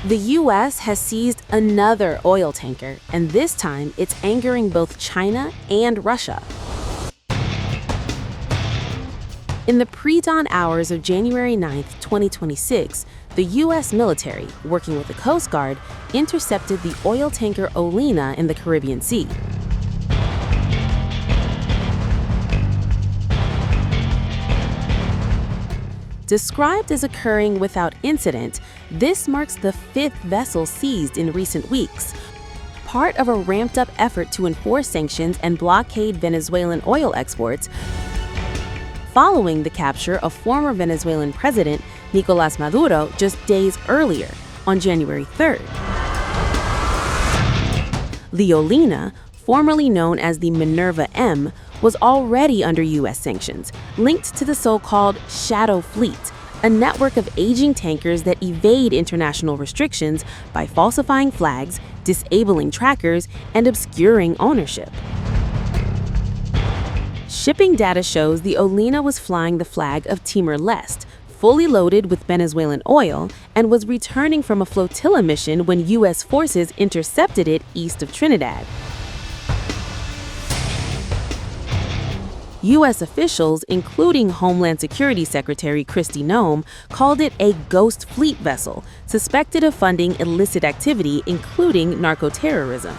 The U.S. has seized another oil tanker, and this time it's angering both China and Russia. In the pre-dawn hours of January 9, 2026, the U.S. military, working with the Coast Guard, intercepted the oil tanker Olina in the Caribbean Sea. Described as occurring without incident, this marks the fifth vessel seized in recent weeks, part of a ramped-up effort to enforce sanctions and blockade Venezuelan oil exports, following the capture of former Venezuelan President Nicolás Maduro just days earlier, on January 3rd. The Olina, formerly known as the Minerva M, was already under U.S. sanctions, linked to the so-called Shadow Fleet, a network of aging tankers that evade international restrictions by falsifying flags, disabling trackers, and obscuring ownership. Shipping data shows the Olina was flying the flag of Timor-Leste, fully loaded with Venezuelan oil, and was returning from a flotilla mission when U.S. forces intercepted it east of Trinidad. U.S. officials, including Homeland Security Secretary Kristi Noem, called it a ghost fleet vessel, suspected of funding illicit activity, including narco-terrorism.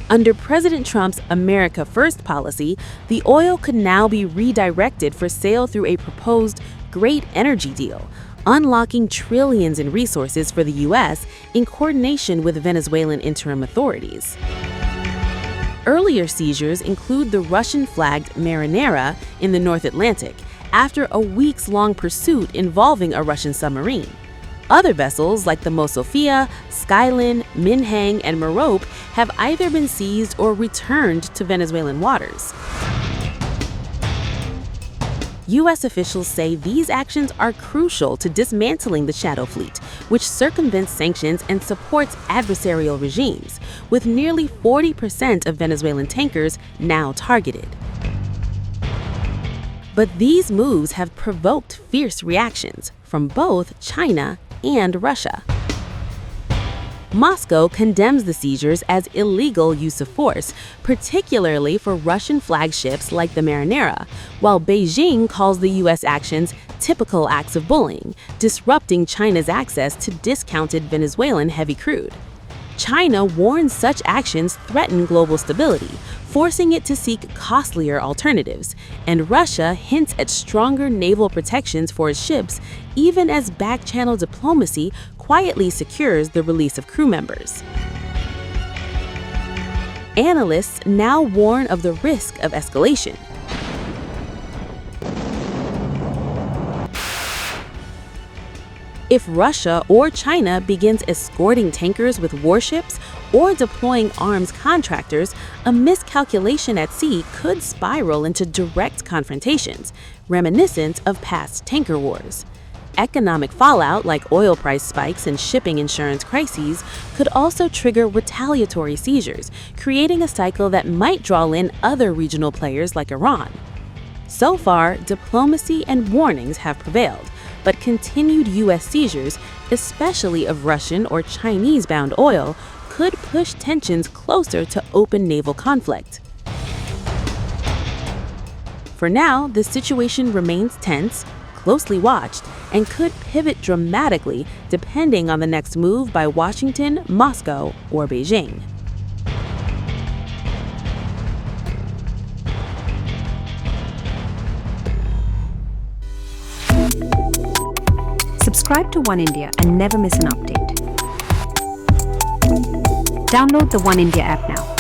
Under President Trump's America First policy, the oil could now be redirected for sale through a proposed great energy deal, unlocking trillions in resources for the U.S. in coordination with Venezuelan interim authorities. Earlier seizures include the Russian-flagged Marinera in the North Atlantic, after a weeks-long pursuit involving a Russian submarine. Other vessels, like the Mosofia, Skylin, Minhang, and Merope, have either been seized or returned to Venezuelan waters. U.S. officials say these actions are crucial to dismantling the Shadow Fleet, which circumvents sanctions and supports adversarial regimes, with nearly 40% of Venezuelan tankers now targeted. But these moves have provoked fierce reactions from both China and Russia. Moscow condemns the seizures as illegal use of force, particularly for Russian flagships like the Marinera, while Beijing calls the U.S. actions typical acts of bullying, disrupting China's access to discounted Venezuelan heavy crude. China warns such actions threaten global stability, forcing it to seek costlier alternatives, and Russia hints at stronger naval protections for its ships, even as back-channel diplomacy quietly secures the release of crew members. Analysts now warn of the risk of escalation. If Russia or China begins escorting tankers with warships or deploying arms contractors, a miscalculation at sea could spiral into direct confrontations, reminiscent of past tanker wars. Economic fallout, like oil price spikes and shipping insurance crises, could also trigger retaliatory seizures, creating a cycle that might draw in other regional players like Iran. So far, diplomacy and warnings have prevailed, but continued U.S. seizures, especially of Russian or Chinese-bound oil, could push tensions closer to open naval conflict. For now, the situation remains tense, closely watched, and could pivot dramatically depending on the next move by Washington, Moscow, or Beijing. Subscribe to One India and never miss an update. Download the One India app now.